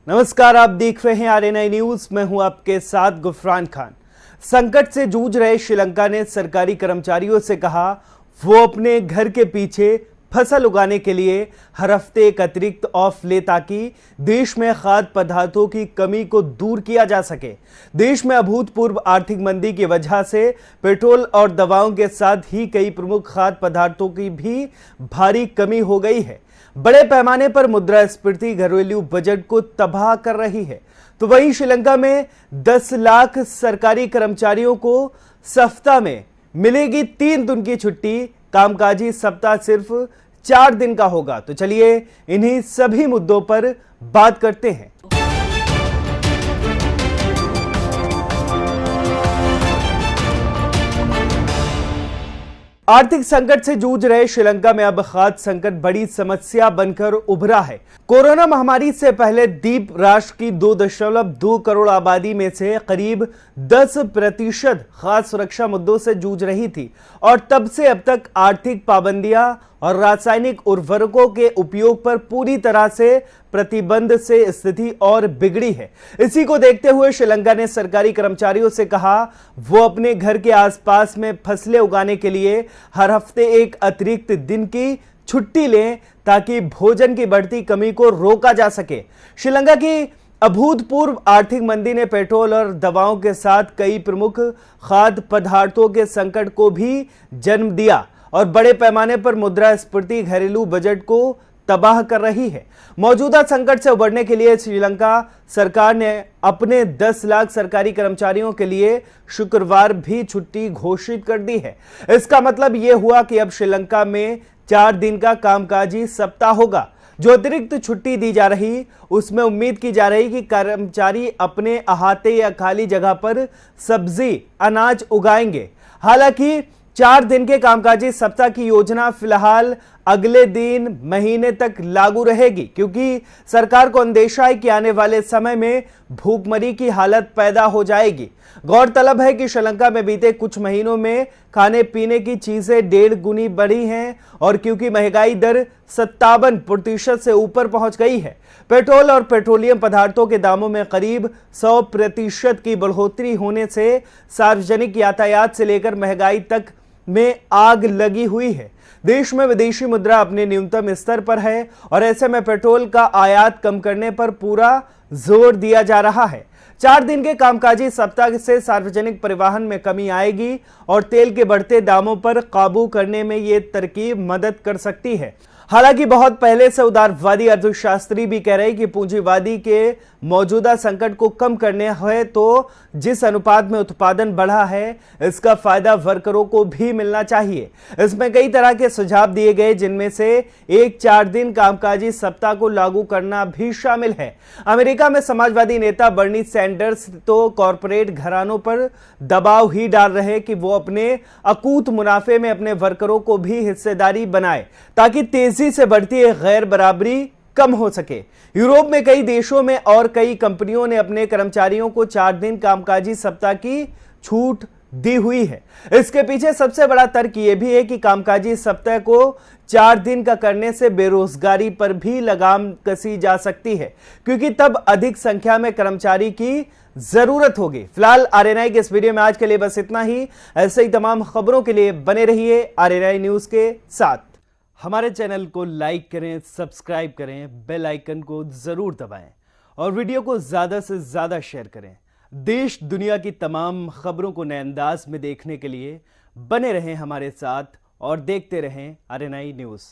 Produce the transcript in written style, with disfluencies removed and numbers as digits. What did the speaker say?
नमस्कार, आप देख रहे हैं आरएनआई न्यूज। मैं हूं आपके साथ गुफरान खान। संकट से जूझ रहे श्रीलंका ने सरकारी कर्मचारियों से कहा वो अपने घर के पीछे फसल उगाने के लिए हर हफ्ते एक अतिरिक्त ऑफ ले ताकि देश में खाद्य पदार्थों की कमी को दूर किया जा सके। देश में अभूतपूर्व आर्थिक मंदी की वजह से पेट्रोल और दवाओं के साथ ही कई प्रमुख खाद्य पदार्थों की भी भारी कमी हो गई है। बड़े पैमाने पर मुद्रास्फीति घरेलू बजट को तबाह कर रही है। तो वहीं श्रीलंका में 10 लाख सरकारी कर्मचारियों को सप्ताह में मिलेगी 3 दिन की छुट्टी। कामकाजी सप्ताह सिर्फ 4 दिन का होगा। तो चलिए इन्हीं सभी मुद्दों पर बात करते हैं। आर्थिक संकट से जूझ रहे श्रीलंका में अब खाद्य संकट बड़ी समस्या बनकर उभरा है। कोरोना महामारी से पहले द्वीप राष्ट्र की 2.2 करोड़ आबादी में से करीब 10% खाद्य सुरक्षा मुद्दों से जूझ रही थी और तब से अब तक आर्थिक पाबंदियां और रासायनिक उर्वरकों के उपयोग पर पूरी तरह से प्रतिबंध से स्थिति और बिगड़ी है। इसी को देखते हुए श्रीलंका ने सरकारी कर्मचारियों से कहा वो अपने घर के आसपास में फसलें उगाने के लिए हर हफ्ते एक अतिरिक्त दिन की छुट्टी लें ताकि भोजन की बढ़ती कमी को रोका जा सके। श्रीलंका की अभूतपूर्व आर्थिक मंदी ने पेट्रोल और दवाओं के साथ कई प्रमुख खाद्य पदार्थों के संकट को भी जन्म दिया और बड़े पैमाने पर मुद्रास्फीति घरेलू बजट को तबाह कर रही है। मौजूदा संकट से उबरने के लिए श्रीलंका सरकार ने अपने 10 लाख सरकारी कर्मचारियों के लिए शुक्रवार भी छुट्टी घोषित कर दी है। इसका मतलब यह हुआ कि अब श्रीलंका में 4 दिन का कामकाजी सप्ताह होगा। जो अतिरिक्त छुट्टी दी जा रही उसमें उम्मीद की जा रही कि कर्मचारी अपने अहाते या खाली जगह पर सब्जी अनाज उगाएंगे। हालांकि 4 दिन के कामकाजी सप्ताह की योजना फिलहाल अगले दिन महीने तक लागू रहेगी, क्योंकि सरकार को अंदेशा है कि आने वाले समय में भूखमरी की हालत पैदा हो जाएगी। गौरतलब है कि श्रीलंका में बीते कुछ महीनों में खाने पीने की चीजें 1.5 गुनी बढ़ी हैं और क्योंकि महंगाई दर 57% से ऊपर पहुंच गई है। पेट्रोल और पेट्रोलियम पदार्थों के दामों में करीब 100% की बढ़ोतरी होने से सार्वजनिक यातायात से लेकर महंगाई तक में आग लगी हुई है। देश में विदेशी मुद्रा अपने न्यूनतम स्तर पर है और ऐसे में पेट्रोल का आयात कम करने पर पूरा जोर दिया जा रहा है। 4 दिन के कामकाजी सप्ताह से सार्वजनिक परिवहन में कमी आएगी और तेल के बढ़ते दामों पर काबू करने में यह तरकीब मदद कर सकती है। हालांकि बहुत पहले से उदारवादी अर्थशास्त्री भी कह रहे हैं कि पूंजीवादी के मौजूदा संकट को कम करने है तो जिस अनुपात में उत्पादन बढ़ा है इसका फायदा वर्करों को भी मिलना चाहिए। इसमें कई तरह के सुझाव दिए गए जिनमें से एक 4 दिन कामकाजी सप्ताह को लागू करना भी शामिल है। अमेरिका में समाजवादी नेता बर्नी सैंडर्स तो कॉरपोरेट घरानों पर दबाव ही डाल रहे कि वो अपने अकूत मुनाफे में अपने वर्करों को भी हिस्सेदारी बनाए ताकि तेजी से बढ़ती गैर बराबरी कम हो सके। यूरोप में कई देशों में और कई कंपनियों ने अपने कर्मचारियों को 4 दिन कामकाजी सप्ताह की छूट दी हुई है। इसके पीछे सबसे बड़ा तर्क यह भी है कि कामकाजी सप्ताह को 4 दिन का करने से बेरोजगारी पर भी लगाम कसी जा सकती है, क्योंकि तब अधिक संख्या में कर्मचारी की जरूरत होगी। फिलहाल आरएनआई के इस वीडियो में आज के लिए बस इतना ही। ऐसे ही तमाम खबरों के लिए बने रहिए आरएनआई न्यूज के साथ। हमारे चैनल को लाइक करें, सब्सक्राइब करें, बेल आइकन को जरूर दबाएं और वीडियो को ज्यादा से ज्यादा शेयर करें। देश दुनिया की तमाम खबरों को नए अंदाज में देखने के लिए बने रहें हमारे साथ और देखते रहें आरएनआई न्यूज़।